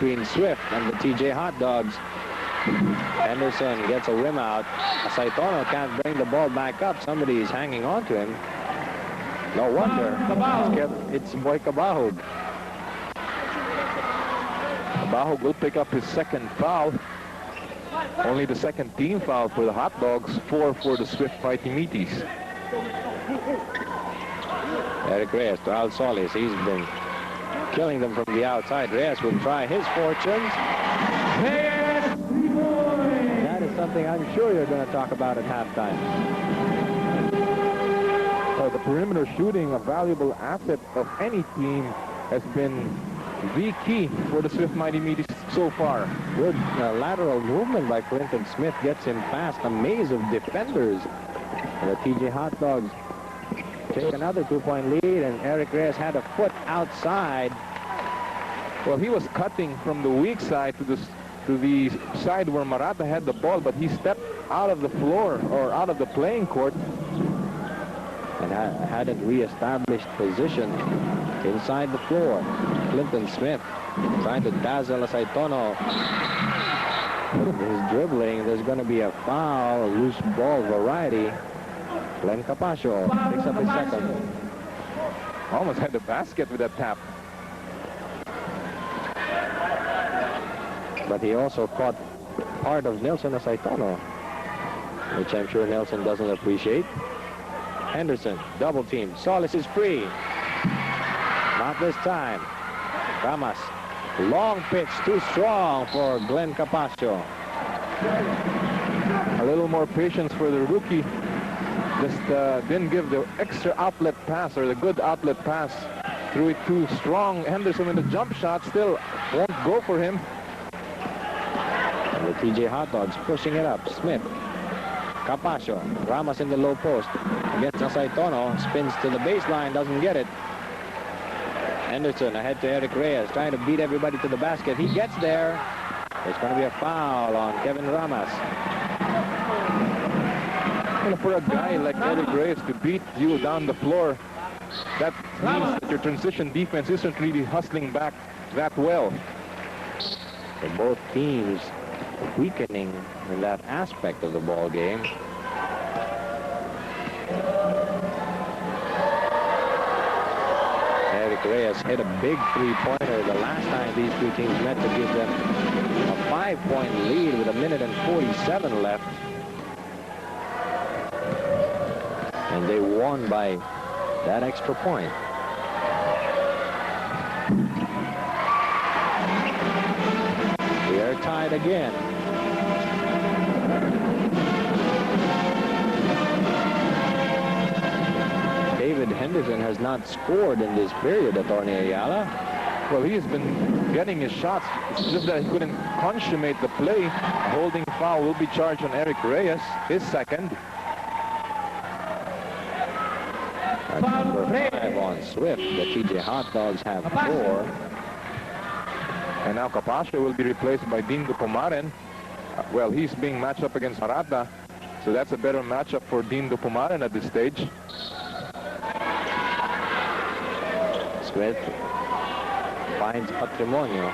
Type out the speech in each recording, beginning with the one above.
between Swift and the TJ Hot Dogs. Henderson gets a rim out. Saitono can't bring the ball back up. Somebody is hanging on to him. No wonder. It's Boy Kabahog. Kabahog will pick up his second foul. Only the second team foul for the Hot Dogs, 4 for the Swift Fighting Meaties. Eric Reyes to Al Solis. He's been killing them from the outside. Reyes will try his fortunes. That is something I'm sure you're going to talk about at halftime. The perimeter shooting, a valuable asset of any team, has been the key for the Swift Mighty Meaties so far. Good lateral movement by Clinton Smith gets him past a maze of defenders. And the TJ Hot Dogs take another 2-point lead, and Eric Reyes had a foot outside. Well, he was cutting from the weak side to the side where Marata had the ball, but he stepped out of the floor or out of the playing court and hadn't reestablished position inside the floor. Clinton Smith trying to dazzle Saitono. His dribbling, there's going to be a foul, loose ball variety. Glenn Capascio picks up his second. Almost had the basket with that tap. But he also caught part of Nelson Saitono, which I'm sure Nelson doesn't appreciate. Henderson, double team. Solis is free. Not this time. Ramos, long pitch, too strong for Glenn Capascio. A little more patience for the rookie. Just didn't give the extra outlet pass or the good outlet pass. Threw it too strong. Henderson in the jump shot still won't go for him. And the TJ Hot Dogs pushing it up. Smith, Capascio, Ramos in the low post. Gets a Saitono, spins to the baseline, doesn't get it. Henderson ahead to Eric Reyes, trying to beat everybody to the basket. He gets there. There's going to be a foul on Kevin Ramos. And for a guy like Eric Reyes to beat you down the floor, that means that your transition defense isn't really hustling back that well. So both teams weakening in that aspect of the ball game. Eric Reyes hit a big three-pointer the last time these two teams met to give them a 5-point lead with 1:47 left. And they won by that extra point. We are tied again. David Henderson has not scored in this period, Attorney Ayala. Well, he's been getting his shots. It's just that he couldn't consummate the play. A holding foul will be charged on Eric Reyes, his second. That's number 5 on Swift. The TJ Hot Dogs have 4. And now Capascio will be replaced by Dean Dupomaren. Well, he's being matched up against Marata, so that's a better matchup for Dean Dupomaren at this stage. Smith finds Patrimonio.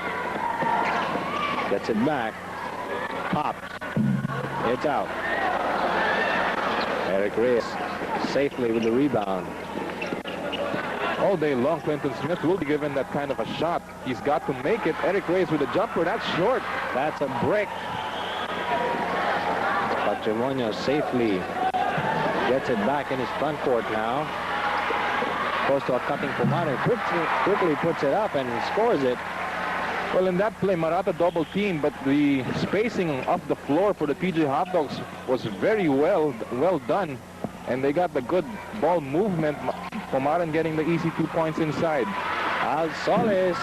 Gets it back. Pops. It's out. Eric Reyes safely with the rebound. All day long, Clinton Smith will be given that kind of a shot. He's got to make it. Eric Reyes with a jumper. That's short. That's a brick. Patrimonio safely gets it back in his front court now. Goes to a cutting Pumare. Quickly puts it up and scores it. Well, in that play, Marata double team, but the spacing off the floor for the TJ Hot Dogs was very well done. And they got the good ball movement. Pumaren getting the easy 2 points inside. Al Solis.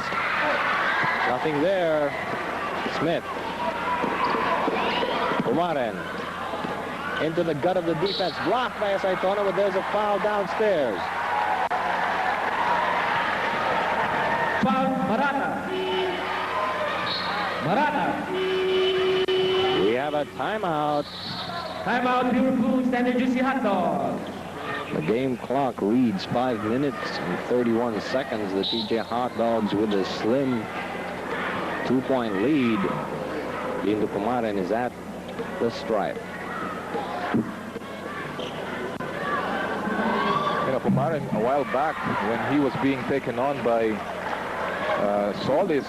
Nothing there. Smith. Pumaren. Into the gut of the defense. Blocked by Saitono, but there's a foul downstairs. Foul, Marata. Marata. We have a timeout. Timeout, Purefoods and the Juicy Hot Dogs. The game clock reads 5 minutes and 31 seconds. The TJ Hot Dogs with a slim 2-point lead. Dindo Pumaren is at the stripe. You know, Pumaren, a while back, when he was being taken on by Solis,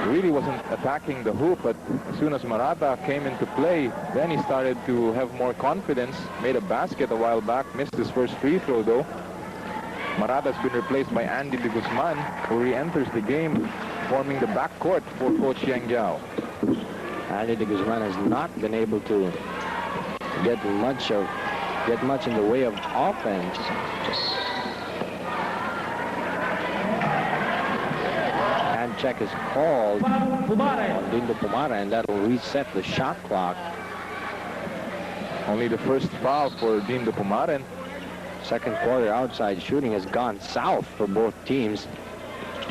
really wasn't attacking the hoop, but as soon as Marata came into play, then he started to have more confidence. Made a basket a while back, missed his first free throw though. Marata's been replaced by Andy De Guzman, who re-enters the game, forming the backcourt for Coach Yang Giao. Andy De Guzman has not been able to get much in the way of offense. Hand check is called on Dindo Pumaren, and that will reset the shot clock. Only the first foul for Dindo Pumaren. Second quarter outside shooting has gone south for both teams.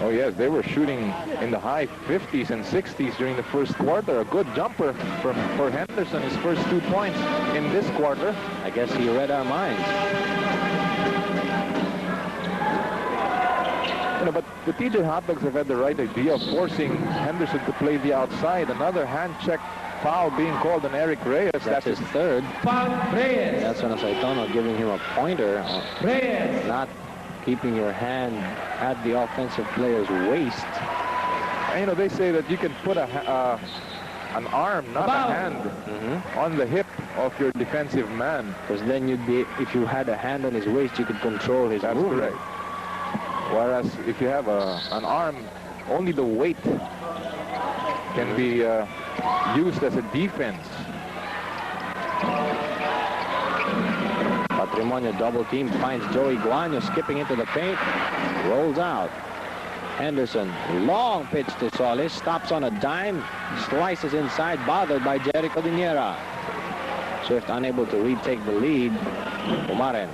Oh yes, they were shooting in the high 50s and 60s during the first quarter. A good jumper for Henderson, his first 2 points in this quarter. I guess he read our minds. You know, but the TJ Hotdogs have had the right idea of forcing Henderson to play the outside. Another hand check foul being called on Eric Reyes. That's his third. Foul Reyes. That's when Saitono giving him a pointer. Reyes. Not keeping your hand at the offensive player's waist. And, you know, they say that you can put an arm, not a hand, on the hip of your defensive man. Because then you'd be, if you had a hand on his waist, you could control his movement. Correct. Whereas if you have an arm, only the weight can be used as a defense. Patrimonio double team, finds Joey Guanyo skipping into the paint, rolls out. Henderson, long pitch to Solis, stops on a dime, slices inside, bothered by Jericho Diniera. Swift unable to retake the lead. Pumaren,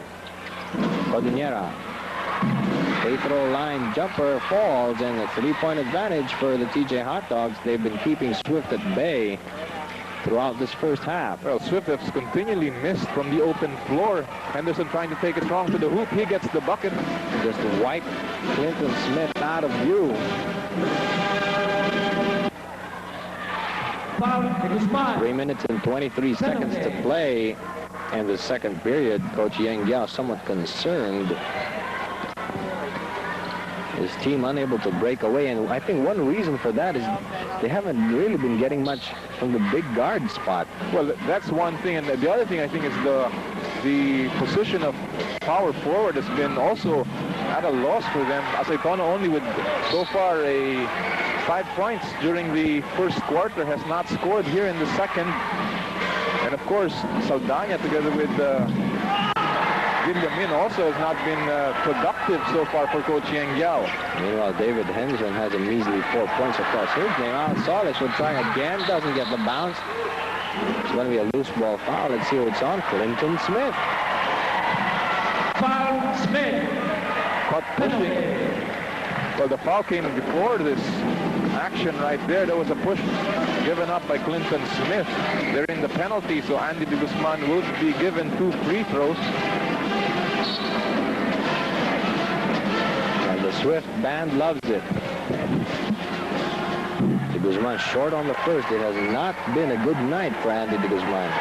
Codiniera, free throw line jumper falls, and a 3-point advantage for the TJ Hotdogs. They've been keeping Swift at bay throughout this first half. Well, Swift has continually missed from the open floor. Henderson trying to take it strong to the hoop. He gets the bucket. Just wipe Clinton Smith out of view. Foul De Guzman. 3 minutes and 23 seconds to play in the second period. Coach Yang Giao somewhat concerned. His team unable to break away, and I think one reason for that is they haven't really been getting much from the big guard spot. Well, that's one thing, and the other thing I think is the position of power forward has been also at a loss for them. Aceitono only with so far 5 points during the first quarter, has not scored here in the second. And of course, Saldana together with Gilgamin also has not been productive so far for Coach Yang Giao. Meanwhile, David Henderson has a measly 4 points across his name. Now Solis will try again, doesn't get the bounce. It's going to be a loose ball foul. Let's see what's on. Clinton Smith. Foul Smith. Caught pushing. Well, the foul came before this action right there. There was a push given up by Clinton Smith. They're in the penalty, so Andy De Guzman will be given 2 free throws. And the Swift band loves it. De Guzman short on the first. It has not been a good night for Andy De Guzman.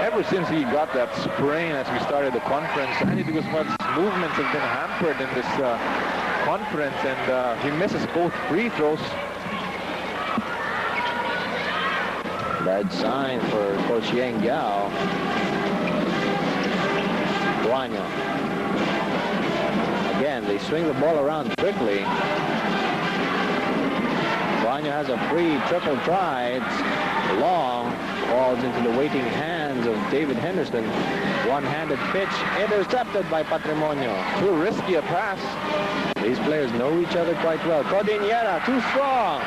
Ever since he got that sprain as we started the conference, Andy De Guzman's movements have been hampered in this conference, and he misses both free throws. Bad sign for Coach Yang Giao. Guanyo. Again, they swing the ball around quickly. Guanyo has a free triple try. It's long. Falls into the waiting hands of David Henderson. One-handed pitch intercepted by Patrimonio. Too risky a pass. These players know each other quite well. Codiniera, too strong.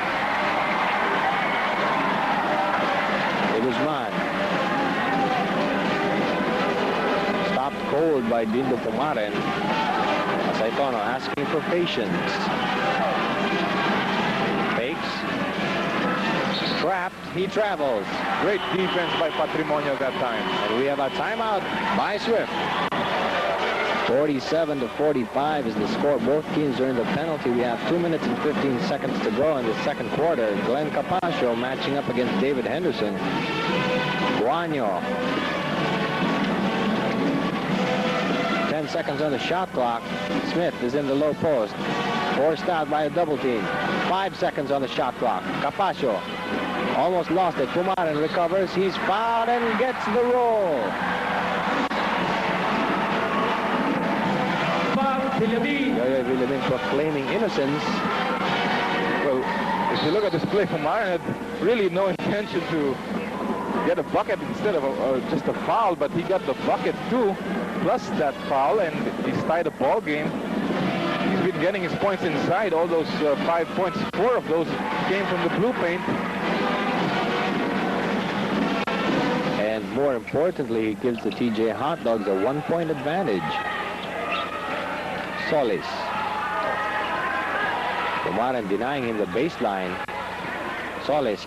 De Guzman. Stopped cold by Dindo Pumaren. Aceitono asking for patience. Fakes. Trapped. He travels. Great defense by Patrimonio that time. And we have a timeout by Swift. 47-45 is the score. Both teams are in the penalty. We have 2 minutes and 15 seconds to go in the second quarter. Glenn Capascio matching up against David Henderson. Guanyo. 10 seconds on the shot clock. Smith is in the low post. Forced out by a double team. 5 seconds on the shot clock. Capascio almost lost it. Pumaran recovers. He's fouled and gets the roll. Yoyo Villamin proclaiming innocence. Well, if you look at this play, Pumaran had really no intention to get a bucket instead of just a foul, but he got the bucket too, plus that foul, and he's tied a ball game. He's been getting his points inside. All those 5 points, 4 of those came from the blue paint. And more importantly, he gives the TJ Hot Dogs a 1-point advantage. Solis. Pumaran denying him the baseline. Solis.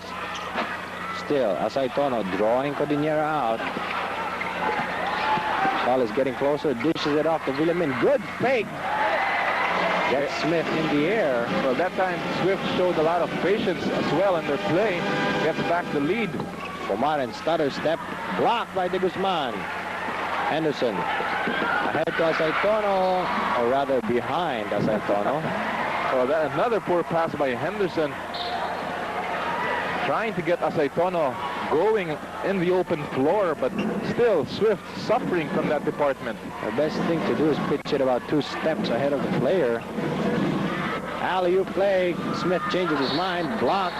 Still, Asaytono drawing Cordillera out. Solis getting closer, dishes it off to Villamin. Good fake. Gets Smith in the air. Well, that time Swift showed a lot of patience as well in their play. Gets back the lead. Pumaran stutter step. Blocked by De Guzman. Henderson. Ahead to Asaytono, or rather behind Asaytono. Oh, that another poor pass by Henderson. Trying to get Asaytono going in the open floor, but still Swift suffering from that department. The best thing to do is pitch it about 2 steps ahead of the player. Alley-oop play. Smith changes his mind. Blocked.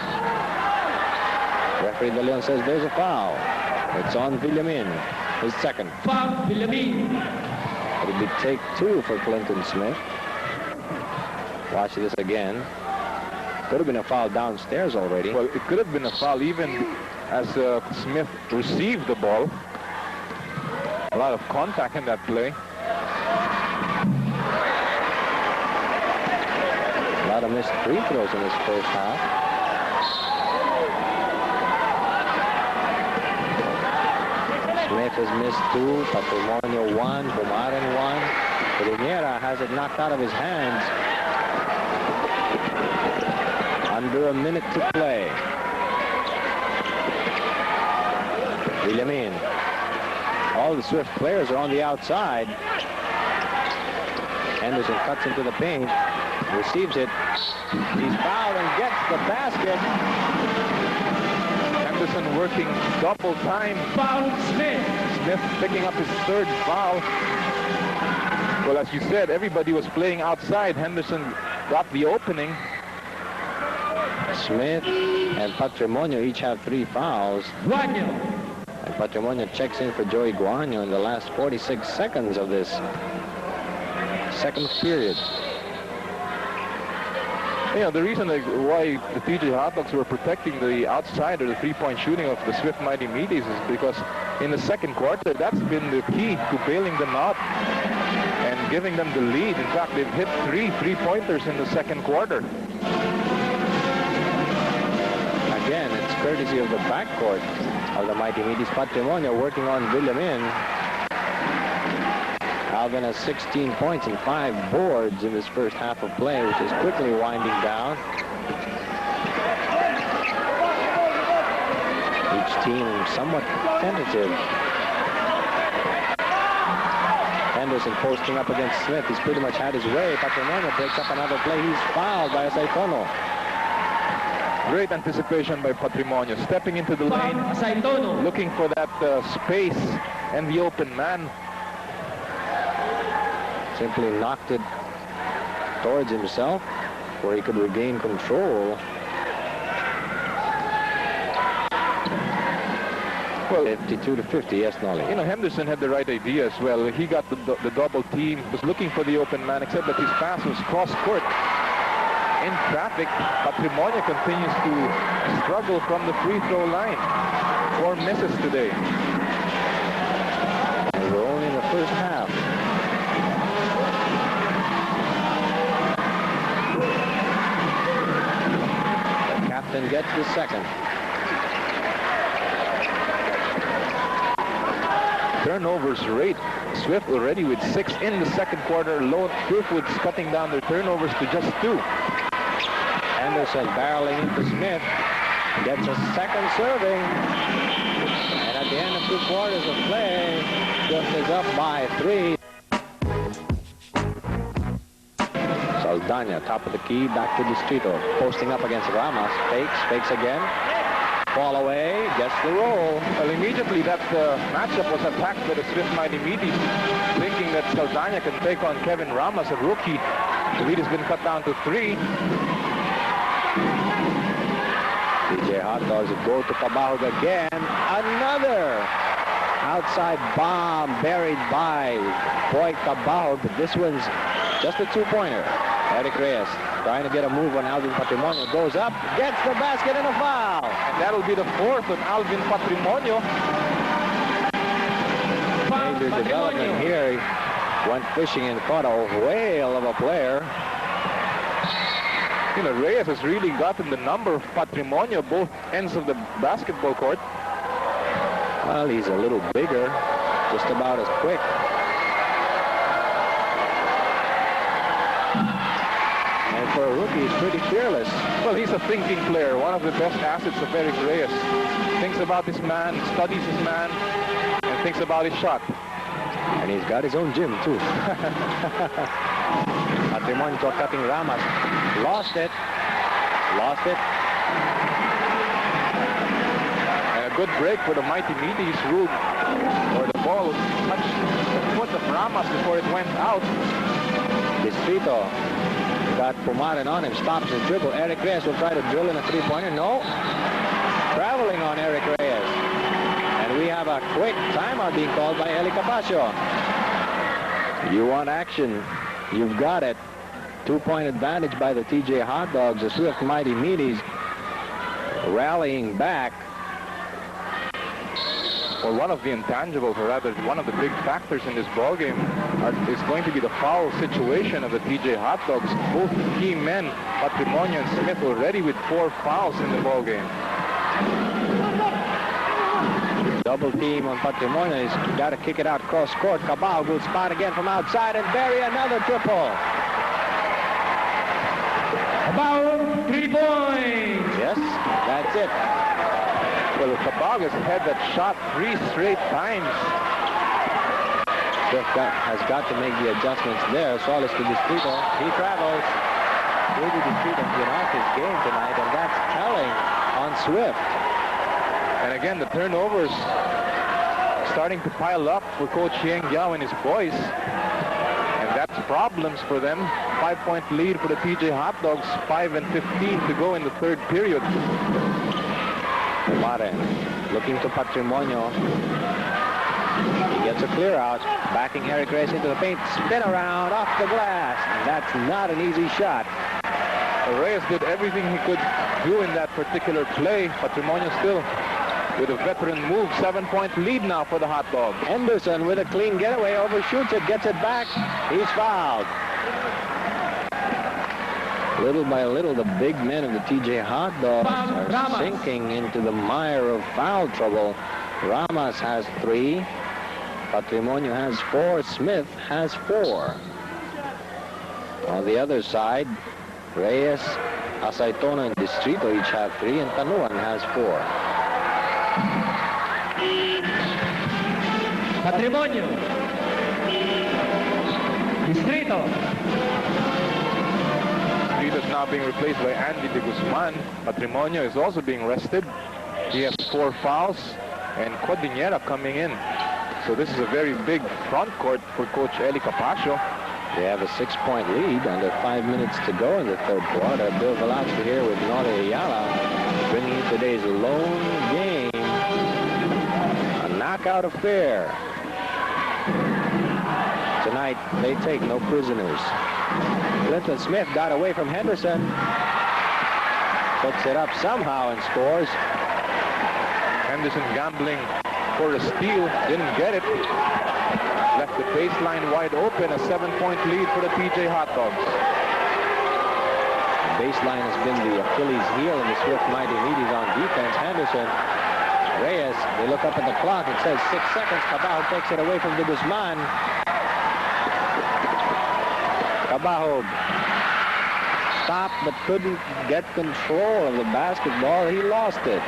Referee De Leon says there's a foul. It's on Villamin. His second. Foul, Villamin. It'll be take 2 for Clinton Smith. Watch this again. Could have been a foul downstairs already. Well, it could have been a foul even as Smith received the ball. A lot of contact in that play. A lot of missed free throws in this first half. Smith has missed 2, Patrimonio 1, Pumaran 1. Cordillera has it knocked out of his hands. Under a minute to play. Villamin. All the Swift players are on the outside. Henderson cuts into the paint. Receives it. He's fouled and gets the basket. Henderson working double time. Foul, Smith. Smith picking up his 3rd foul. Well, as you said, everybody was playing outside. Henderson got the opening. Smith and Patrimonio each have 3 fouls. Guanyo. And Patrimonio checks in for Joey Guanyo in the last 46 seconds of this second period. You know, the reason why the TJ Hot Dogs were protecting the outside or the 3-point shooting of the Swift Mighty Meaties is because in the second quarter, that's been the key to bailing them out and giving them the lead. In fact, they've hit 3 3-pointers in the second quarter. Again, it's courtesy of the backcourt of the Mighty Meaties. Patrimonio working on Villamin. Alvin has 16 points and 5 boards in this first half of play, which is quickly winding down. Each team somewhat tentative. Henderson posting up against Smith. He's pretty much had his way. Patrimonio breaks up another play. He's fouled by Asaytono. Great anticipation by Patrimonio, stepping into the lane, Asaytono. looking for that space and the open man. Simply knocked it towards himself where he could regain control. Well, 52-50, yes, Nolly. You know, Henderson had the right idea as well. He got the double team, was looking for the open man, except that his pass was cross-court. In traffic, Patrimonio continues to struggle from the free throw line. 4 misses today. And we're only in the first half. The captain gets the second. turnovers rate. Swift already with 6 in the second quarter. Purefoods cutting down their turnovers to just 2. Anderson barreling into Smith. Gets a second serving. And at the end of 2 quarters of play, Swift is up by 3. Saldana, top of the key, back to Distrito. Posting up against Ramos. Fakes again. Ball away, gets the roll. Well, immediately that matchup was attacked by the Swift Mighty Meaties, thinking that Saldana can take on Kevin Ramos, a rookie. The lead has been cut down to 3. PJ Hot Dogs go to Cabahog again. Another outside bomb buried by Boy Cabahog, but this one's just a 2-pointer. Eric Reyes trying to get a move on Alvin Patrimonio. Goes up, gets the basket and a foul. And that'll be the 4th on Alvin Patrimonio. Major development here. He went fishing and caught a whale of a player. You know, Reyes has really gotten the number of Patrimonio, both ends of the basketball court. Well, he's a little bigger, just about as quick. And for a rookie, he's pretty fearless. Well, he's a thinking player, one of the best assets of Eric Reyes. Thinks about his man, studies his man, and thinks about his shot. And he's got his own gym, too. Patrimonio cutting Ramos. Lost it. And a good break for the Mighty Meaties, ruled for the ball touched the foot of Ramos before it went out. Distrito got Pumarin on him, stops his dribble. Eric Reyes will try to drill in a 3-pointer. No. Traveling on Eric Reyes. And we have a quick timeout being called by Eli Capasio. You want action, you've got it. 2-point advantage by the TJ Hot Dogs. The Swift Mighty Meaties rallying back. Well, one of the intangibles, or rather one of the big factors in this ballgame is going to be the foul situation of the TJ Hot Dogs. Both key men, Patrimonio and Smith, already with 4 fouls in the ballgame. Double team on Patrimonio. He's got to kick it out cross court. Cabal will spot again from outside and bury another triple. About 3 points. Yes, that's it. Well, Cabal has had that shot 3 straight times. Swift has got to make the adjustments there. Solis to Distrito. He travels. Rudy Distrito has been off his game tonight, and that's telling on Swift. And again, the turnovers starting to pile up for Coach Yang Yao and his boys. And that's problems for them. 5-point lead for the TJ Hot Dogs. 5 and 15 to go in the 3rd period. Mare looking to Patrimonio. He gets a clear out. Backing Eric Reyes into the paint. Spin around off the glass. And that's not an easy shot. Reyes did everything he could do in that particular play. Patrimonio still with a veteran move. 7-point lead now for the Hot Dogs. Henderson with a clean getaway, overshoots it, gets it back. He's fouled. Little by little, the big men of the TJ Hot Dogs are sinking into the mire of foul trouble. Ramos has 3. Patrimonio has 4. Smith has 4. On the other side, Reyes, Asaitono, and Distrito each have 3, and Tanuan has 4. Patrimonio. Distrito. Distrito is now being replaced by Andy De Guzman. Patrimonio is also being rested. He has 4 fouls, and Cordillera coming in. So this is a very big front court for Coach Eli Capasio. They have a 6-point lead under 5 minutes to go in the 3rd quarter. Bill Velasco here with Nore Ayala, bringing you today's lone game. A knockout affair. Tonight, they take no prisoners. Clinton Smith got away from Henderson. Puts it up somehow and scores. Henderson gambling for a steal, didn't get it. Left the baseline wide open, a 7-point lead for the TJ Hot Dogs. The baseline has been the Achilles heel in the Swift Mighty Meaties on defense. Henderson Reyes, they look up at the clock. It says 6 seconds. Cabajo takes it away from De Guzman. Cabajo stopped but couldn't get control of the basketball. He lost it.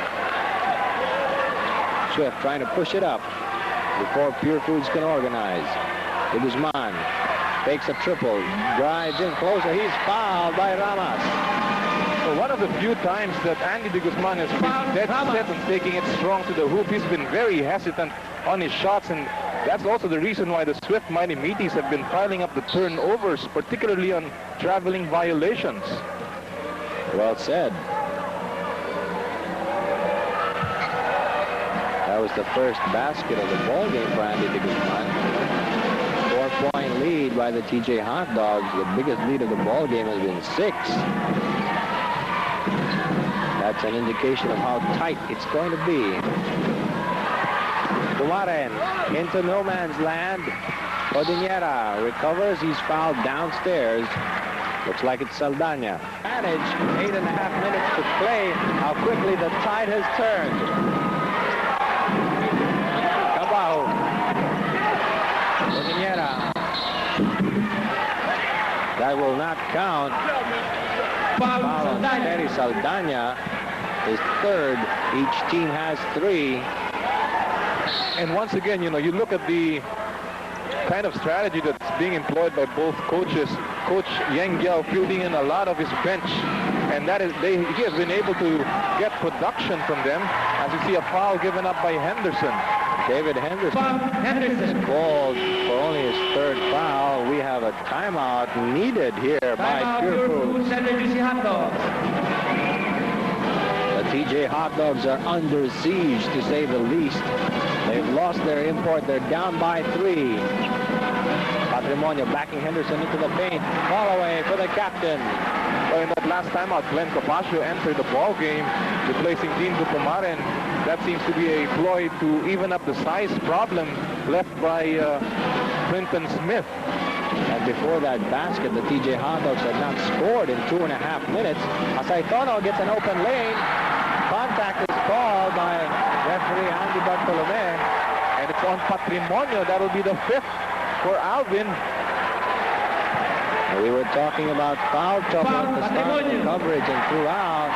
Swift trying to push it up before Purefoods can organize. De Guzman takes a triple, drives in closer. He's fouled by Ramos. Well, one of the few times that Andy De Guzman has been dead set on taking it strong to the hoop. He's been very hesitant on his shots, and that's also the reason why the Swift Mighty Meaties have been piling up the turnovers, particularly on traveling violations. Well said. That was the first basket of the ball game for Andy De Guzman. 4-point lead by the TJ Hot Dogs. The biggest lead of the ball game has been 6. That's an indication of how tight it's going to be. Kumaren into no man's land. Cordillera recovers. He's fouled downstairs. Looks like it's Saldana. Advantage, 8.5 minutes to play. How quickly the tide has turned. Cabajo. Cordillera. That will not count. Foul on Terry Saldana is third. Each team has 3. And once again, you know, you look at the kind of strategy that's being employed by both coaches. Coach Yang Giao fielding in a lot of his bench, and that is he has been able to get production from them. As you see, a foul given up by Henderson. David Henderson called for only his 3rd foul. We have a timeout needed here by Purefoods. The TJ Hot Dogs are under siege, to say the least. They've lost their import. They're down by 3. Patrimonio backing Henderson into the paint. Ball away for the captain. Well, in that last timeout, Glenn Capaccio entered the ball game, replacing Dean Kumaren. That seems to be a ploy to even up the size problem left by Clinton Smith. And before that basket, the TJ Hot Dogs had not scored in 2.5 minutes. Asaitono gets an open lane. Contact is called by referee Andy Bartolome. And it's on Patrimonio. That'll be the 5th for Alvin. We were talking about foul trouble at the start of the coverage and throughout.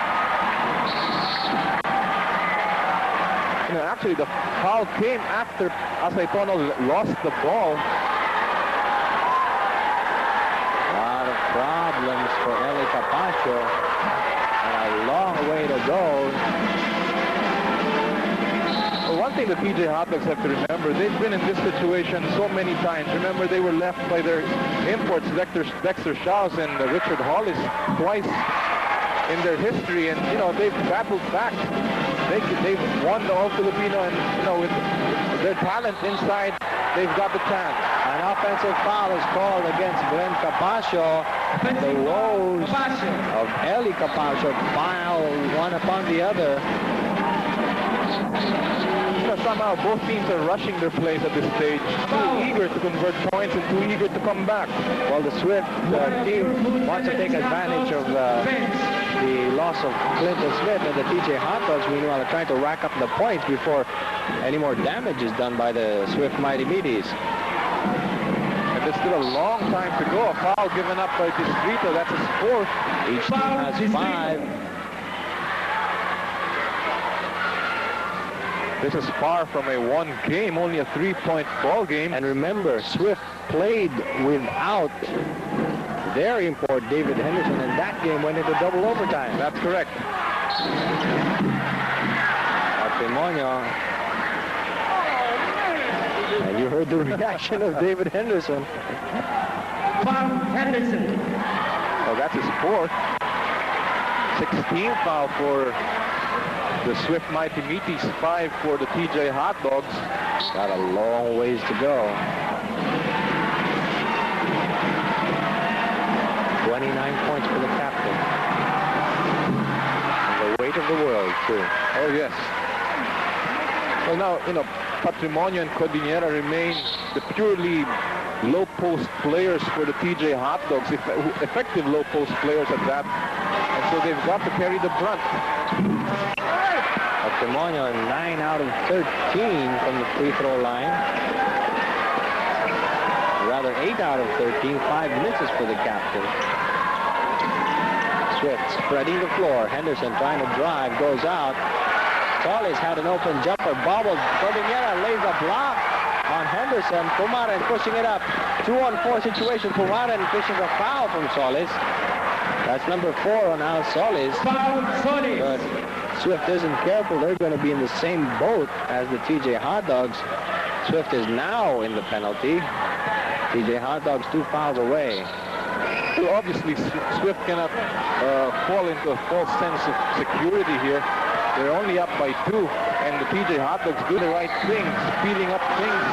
You know, actually, the foul came after Asaitono lost the ball. A lot of problems for Eli Capaccio. And a long way to go. Well, one thing the PJ Hot Dogs have to remember, they've been in this situation so many times. Remember, they were left by their imports, Dexter Schaus and Richard Hollis, twice in their history, and you know they've battled back. They've won the All Filipino, and you know with their talent inside, they've got the chance. An offensive foul is called against Glenn Capaccio. The woes of Eli Capaccio pile one upon the other. You know, somehow both teams are rushing their plays at this stage, too eager to convert points and too eager to come back. Well, the Swift team wants to take advantage of the loss of Clinton Smith, and the TJ Hot Dogs, meanwhile, are trying to rack up the points before any more damage is done by the Swift Mighty Meaties. And there's still a long time to go. A foul given up by Distrito. That's his 4th. Each team has 5. This is far from a 1 game, only a 3-point ball game. And remember, Swift played without their import, David Henderson, and that game went into double overtime. That's correct. Patrimonio. And you heard the reaction of David Henderson. Henderson. Well, that's his 4th. 16th foul for the Swift Mighty Meaties, 5 for the TJ Hot Dogs. Got a long ways to go. 29 points for the captain. And the weight of the world, too. Oh, yes. Well, now, you know, Patrimonio and Cordillera remain the purely low-post players for the TJ Hot Dogs, effective low-post players at that. And so they've got to carry the brunt. Patrimonio 9 out of 13 from the free throw line. Rather 8 out of 13, 5 misses for the captain. Swift spreading the floor. Henderson trying to drive, goes out. Solis had an open jumper, bobbled. Cordillera lays a block on Henderson. Pumaren pushing it up. 2-on-4 situation. Pumaren fishes a foul from Solis. That's number 4 on Al Solis. Foul Solis. But Swift isn't careful. They're going to be in the same boat as the TJ Hot Dogs. Swift is now in the penalty. TJ Hot Dogs 2 fouls away. Well, obviously, Swift cannot fall into a false sense of security here. They're only up by 2, and the PJ Hot Dogs do the right things, speeding up things,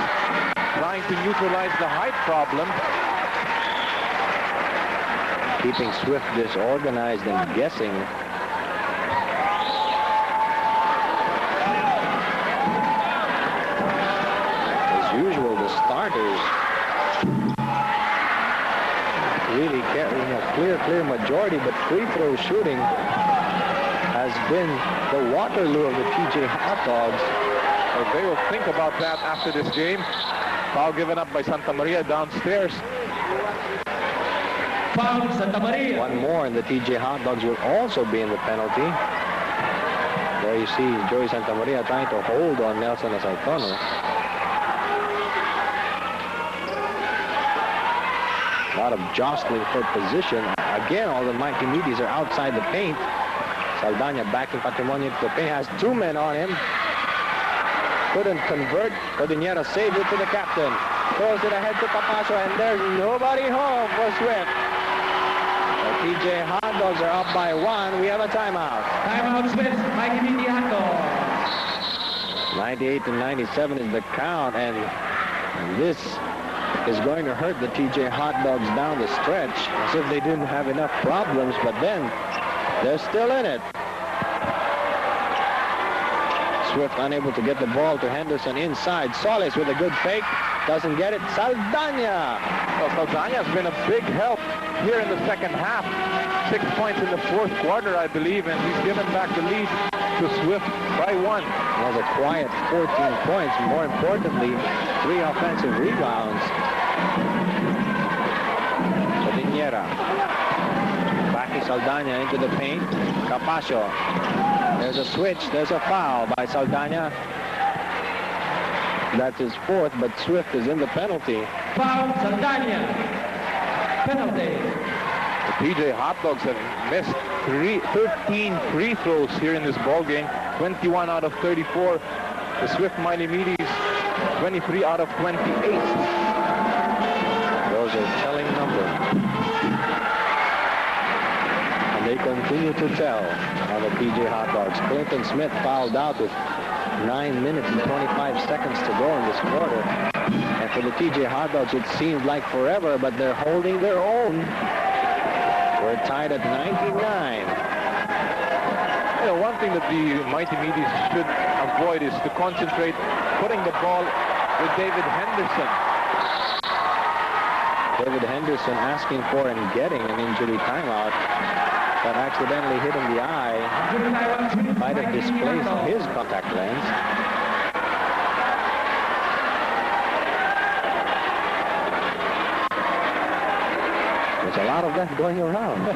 trying to neutralize the height problem. Keeping Swift disorganized and guessing. As usual, the starters really carrying a clear majority, but free throw shooting has been the Waterloo of the TJ Hot Dogs. Well, they will think about that after this game. Foul given up by Santa Maria downstairs. Foul Santa Maria. One more and the TJ Hot Dogs will also be in the penalty. There you see Joey Santa Maria trying to hold on Nelson Asaltono. A lot of jostling for position. Again, all the mighty meaties are outside the paint. Saldana backing Patrimonio to the paint. Has 2 men on him. Couldn't convert. Cordillera saved it to the captain. Throws it ahead to Papacio, and there's nobody home for Swift. The TJ Hot Dogs are up by 1. We have a timeout. Timeout Swift, Mighty Meaty Hot Dogs. 98-97 is the count, and this is going to hurt the TJ Hot Dogs down the stretch, as if they didn't have enough problems, but then they're still in it. Swift unable to get the ball to Henderson inside. Solis with a good fake. Doesn't get it. Saldana. Well, Saldana has been a big help here in the second half. 6 points in the 4th quarter, I believe, and he's given back the lead to Swift by 1. He has a quiet 14 points. More importantly, 3 offensive rebounds. Cordillera. Backing Saldana into the paint. Capacio. There's a switch. There's a foul by Saldana. That's his 4th, but Swift is in the penalty. Foul Saldana. Penalty. The PJ Hot Dogs have missed 13 free throws here in this ball game. 21 out of 34. The Swift Mighty Meaties, 23 out of 28. Those are telling numbers. And they continue to tell on the PJ Hot Dogs. Clinton Smith fouled out with 9 minutes and 25 seconds to go in this quarter. And for the TJ Hot Dogs, it seems like forever, but they're holding their own. We're tied at 99. You know, one thing that the Mighty Meaties should avoid is to concentrate putting the ball with David Henderson. David Henderson asking for and getting an injury timeout that accidentally hit him the eye. Might have displaced his contact lens. There's a lot of that going around.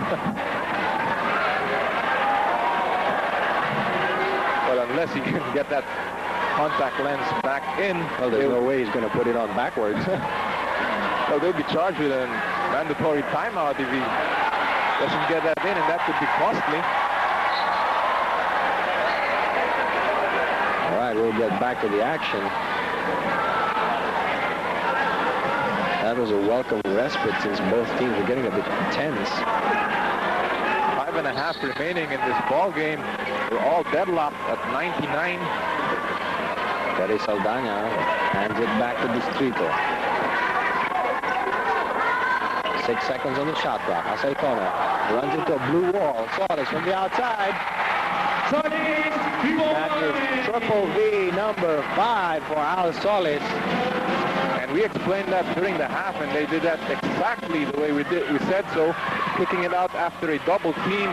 Well, unless he can get that contact lens back in. Well, there's no way he's going to put it on backwards. Well, they'll be charged with a mandatory timeout if he doesn't get that in, and that could be costly. All right, we'll get back to the action. That was a welcome respite since both teams were getting a bit tense. 5.5 remaining in this ball game. We're all deadlocked at 99. Terry Saldana hands it back to Distrito. 6 seconds on the shot clock. Asaltono runs into a blue wall. Solis from the outside. That is triple V number 5 for Al Solis. And we explained that during the half, and they did that exactly the way we said so, kicking it out after a double team.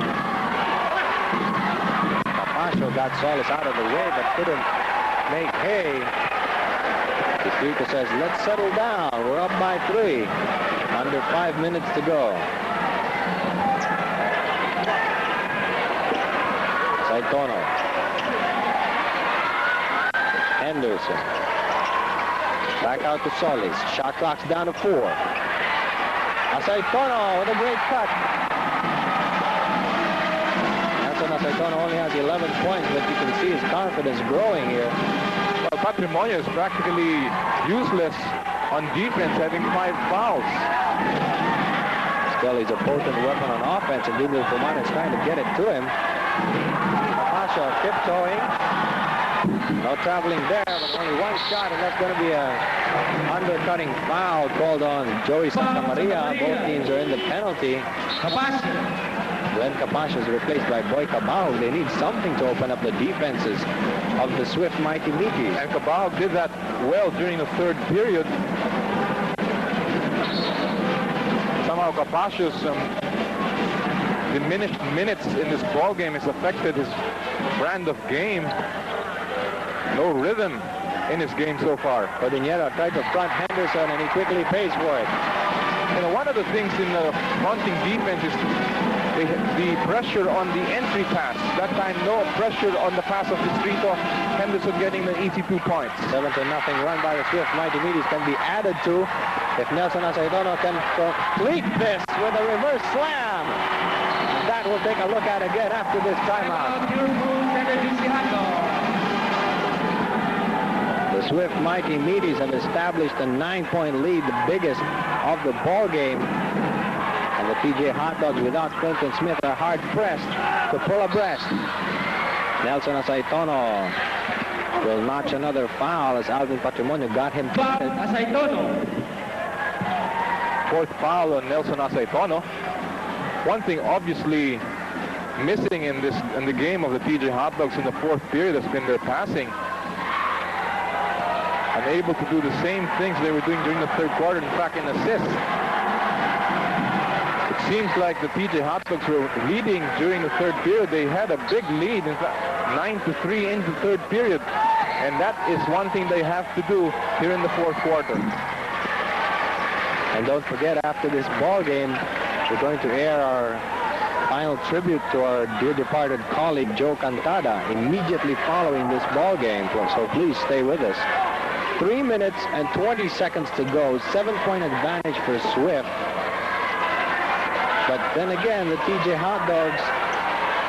Capascio got Solis out of the way, but couldn't make hay. Tefika says, let's settle down. We're up by 3. Under 5 minutes to go. Saitono. Henderson. Back out to Solis. Shot clock's down to 4. Saitono with a great cut. Saitono only has 11 points, but you can see his confidence growing here. Well, Patrimonio is practically useless on defense, having 5 fouls. Still, he's a potent weapon on offense, and Dublo Puman is trying to get it to him. Capascio tiptoeing. No traveling there, but only 1 shot, and that's going to be a undercutting foul called on Joey Santamaria. Both teams are in the penalty. Glenn Capascio is replaced by Boy Cabao. They need something to open up the defenses of the Swift Mighty Meaties. And Cabao did that well during the 3rd period. Somehow Capaccio's diminished minutes in this ball game has affected his brand of game. No rhythm in his game so far. Cordillera tried to front Henderson, and he quickly pays for it. You know, one of the things in the fronting defense is the pressure on the entry pass. That time, no pressure on the pass of Distrito. Henderson getting the easy 2 points. 7-0 run by the Swift Mighty Meaties can be added to if Nelson Aceidono can complete this with a reverse slam. That we'll take a look at again after this timeout. The Swift Mighty Meaties have established a 9-point lead, the biggest of the ball game. And the PJ Hot Dogs without Clinton Smith are hard-pressed to pull abreast. Nelson Aceidono will notch another foul as Alvin Patrimonio got him. Aceidono. 4th foul on Nelson Aceidono. One thing obviously missing in the game of the PJ Hot Dogs in the 4th period has been their passing. Unable to do the same things they were doing during the 3rd quarter, in fact in assists. It seems like the PJ Hot Dogs were leading during the 3rd period. They had a big lead, in fact 9-3 into the 3rd period. And that is one thing they have to do here in the 4th quarter. And don't forget, after this ball game, we're going to air our final tribute to our dear departed colleague Joe Cantada immediately following this ball game. So please stay with us. 3 minutes and 20 seconds to go. 7-point advantage for Swift. But then again, the TJ Hot Dogs,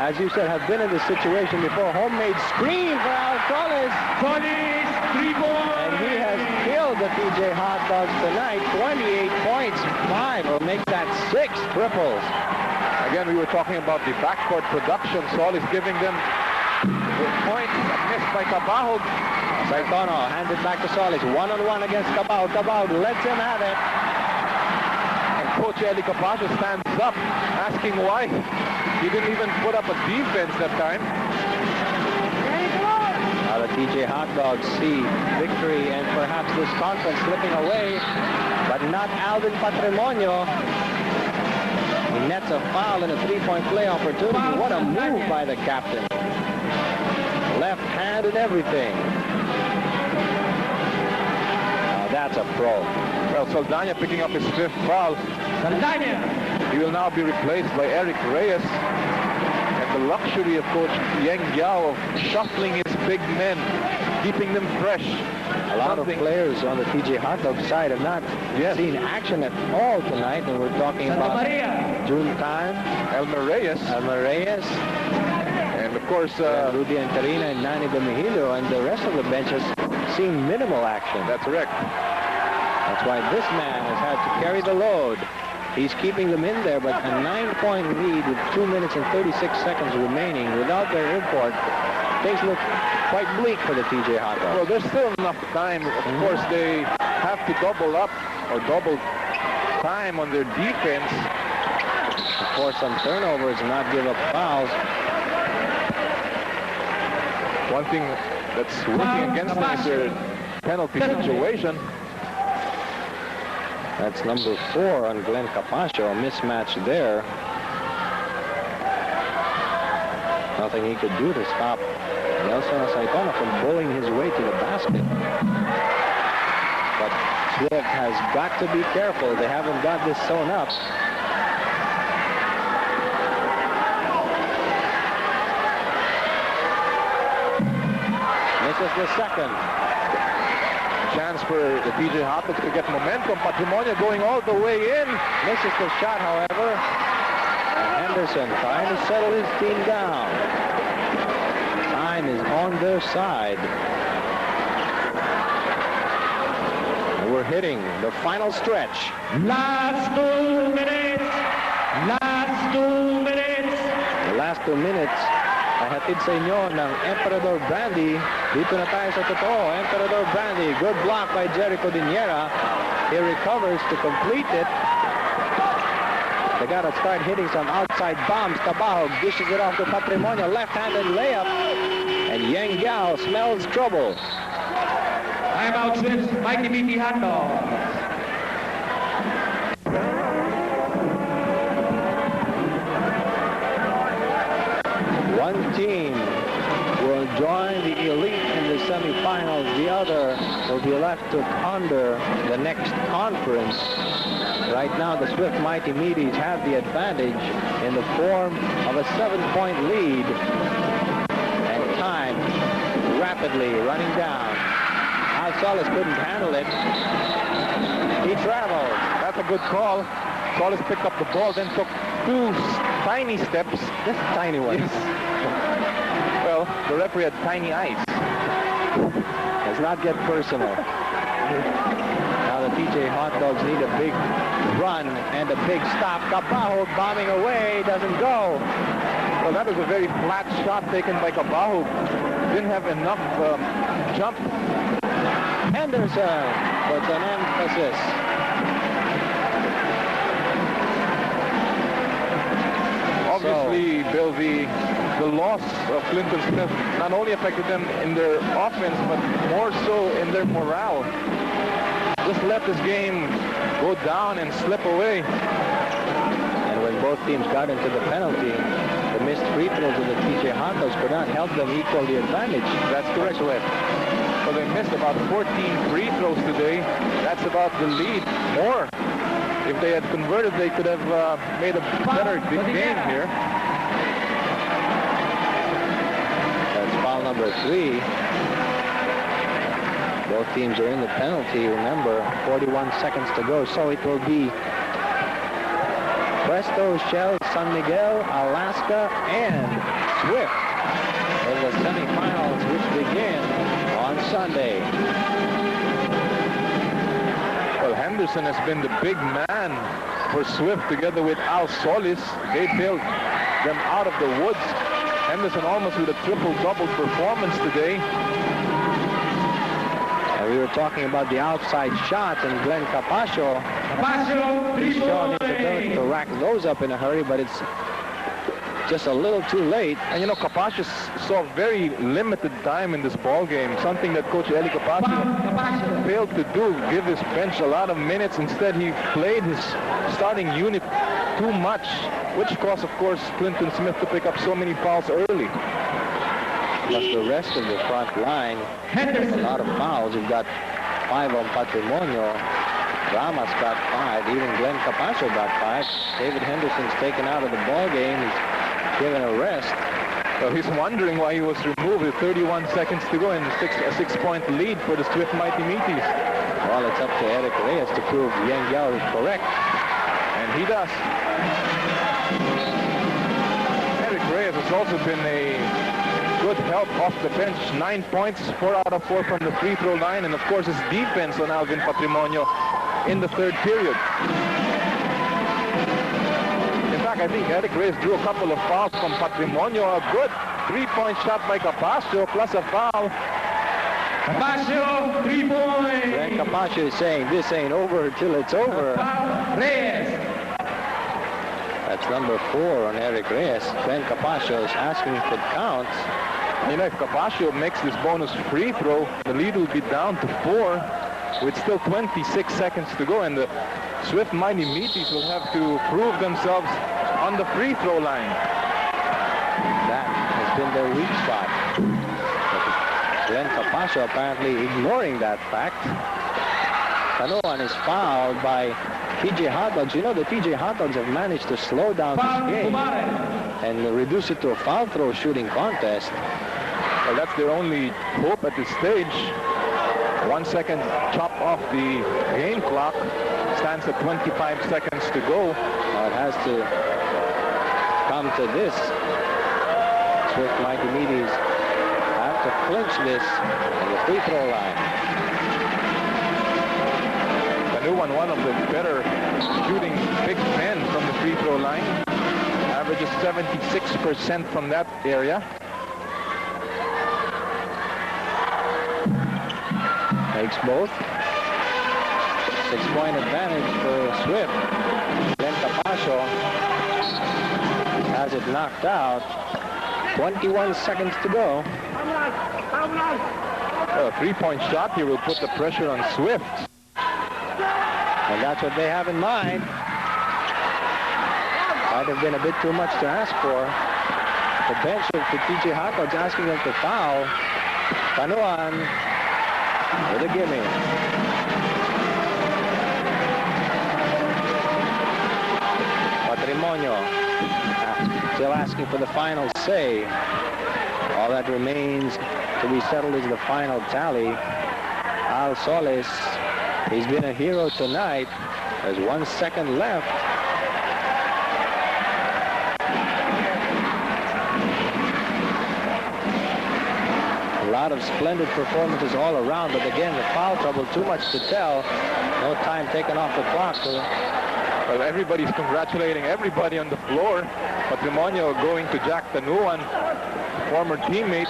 as you said, have been in this situation before. Homemade screen for Al Solis. Solis, 3-point. And he has killed the TJ Hot Dogs tonight. 28 points, 5 will make that 6 triples. Again, we were talking about the backcourt production. Solis giving them the point. A miss by Cabao. Saitono hands it back to Solis. One-on-one against Cabao. Cabao lets him have it. And Coach Eli Capascio stands up, asking why he didn't even put up a defense that time. Now the TJ Hot Dogs see victory and perhaps this conference slipping away, but not Alvin Patrimonio. He nets a foul in a 3-point play opportunity. What a move by the captain. Left hand and everything. Now that's a pro. Well, Saldana picking up his 5th foul. Saldana. He will now be replaced by Eric Reyes. And the luxury of Coach Yang Yao of shuffling his big men, keeping them fresh. A lot of players on the TJ Hot Dog side have not seen action at all tonight, and we're talking about June Khan, Elmer Reyes, and of course Rudy Antarina and Nani Domihilo, and the rest of the bench has seen minimal action. That's correct. That's why this man has had to carry the load. He's keeping them in there, but a 9-point lead with 2 minutes and 36 seconds remaining without their import. Things look quite bleak for the TJ Hot Dogs. Well, there's still enough time. Of course, they have to double up or double time on their defense. Force some turnovers and not give up fouls. One thing that's working against them is their penalty situation. That's number 4 on Glenn Capascio, a mismatch there. Nothing he could do to stop Nelson Saitona from bowling his way to the basket. But Swift has got to be careful. They haven't got this sewn up. Misses the second. Chance for the PJ Hotdogs to get momentum. Patrimonio going all the way in. Misses the shot, however. And Henderson trying to settle his team down. Time is on their side. And we're hitting the final stretch. Last 2 minutes. Last 2 minutes. The last 2 minutes, hatid sa inyo ng Emperador Brandy. Dito na tayo sa totoo. Emperador Brandy. Good block by Jericho Diniera. He recovers to complete it. They got to start hitting some outside bombs. Tabaho dishes it off to Patrimonio. Left-handed layup. And Yang Gao smells trouble. Timeout Swift's Mighty Meaty Hot Dogs. One team will join the elite in the semifinals. The other will be left to ponder the next conference. Right now, the Swift Mighty Meaties have the advantage in the form of a 7-point lead. And time rapidly running down. Al Solis couldn't handle it. He traveled. That's a good call. Solis picked up the ball, then took 2 tiny steps. Just tiny ones. Yes. Well, the referee had tiny eyes. Let's not get personal. Now the PJ Hot Dogs need a big run and a big stop. Cabajo bombing away, doesn't go. Well, that was a very flat shot taken by Cabajo. Didn't have enough jump. Henderson puts an emphasis. Obviously, Bill, the loss of Clinton Smith not only affected them in their offense, but more so in their morale. Just let this game go down and slip away. And when both teams got into the penalty, the missed free throws of the PJ Hot Dogs could not help them equal the advantage. That's correct. Well, they missed about 14 free throws today. That's about the lead. More. If they had converted, they could have made a better game here. That's foul number 3. Both teams are in the penalty. Remember, 41 seconds to go. So it will be Presto, Shell, San Miguel, Alaska, and Swift in the semifinals, which begin on Sunday. Well, Henderson has been the big man for Swift together with Al Solis. They built them out of the woods. Henderson almost with a triple-double performance today. And we were talking about the outside shots, and Glenn Capaccio Capaccio, showing to rack those up in a hurry, but it's just a little too late. And you know, Capaccio saw very limited time in this ball game, something that Coach Eli Capaccio failed to do, give his bench a lot of minutes. Instead, he played his starting unit too much, which caused, of course, Clinton Smith to pick up so many fouls early. Plus the rest of the front line, a lot of fouls. You've got 5 on Patrimonio. Ramos got 5. Even Glenn Capaccio got 5. David Henderson's taken out of the ball game. He's given a rest. So he's wondering why he was removed with 31 seconds to go and a 6-point lead for the Swift Mighty Meaties. Well, it's up to Eric Reyes to prove Yang Yao is correct. And he does. Eric Reyes has also been a good help off the bench. 9 points, 4 out of 4 from the free throw line, and of course his defense on Alvin Patrimonio in the 3rd period. In fact, I think Eric Reyes drew a couple of fouls from Patrimonio. A good 3-point shot by Capaccio plus a foul. Capaccio, 3 points. Glenn Capaccio is saying this ain't over till it's over. Reyes. That's number 4 on Eric Reyes. Glenn Capaccio is asking if it counts. You know, if Capaccio makes this bonus free throw, the lead will be down to 4 with still 26 seconds to go, and the Swift Mighty Meaties will have to prove themselves on the free throw line. That has been their weak spot. But Glenn Capascio apparently ignoring that fact. Tanuan is fouled by PJ Hot Dogs. You know, the PJ Hot Dogs have managed to slow down this game and reduce it to a foul throw shooting contest. Well, that's their only hope at this stage. 1 second chop off the game clock. Stands at 25 seconds to go. It has to come to this. Swift Mighty Meaties have to clinch this on the free throw line. Tanuan, one of the better shooting big men from the free throw line. Averages 76% from that area. Takes both. 6-point advantage for Swift. Then Capascio has it knocked out. 21 seconds to go. A three-point shot here will put the pressure on Swift. And that's what they have in mind. Might have been a bit too much to ask for. The bench of the PJ Hot Dogs asking them to foul. Tanuan with a gimme. Patrimonio still asking for the final say. All that remains to be settled is the final tally. Al Solis, he's been a hero tonight. There's 1 second left. A lot of splendid performances all around, but again, the foul trouble, too much to tell. No time taken off the clock. Well, everybody's congratulating everybody on the floor. Patrimonio going to Jack Tanuan, former teammate,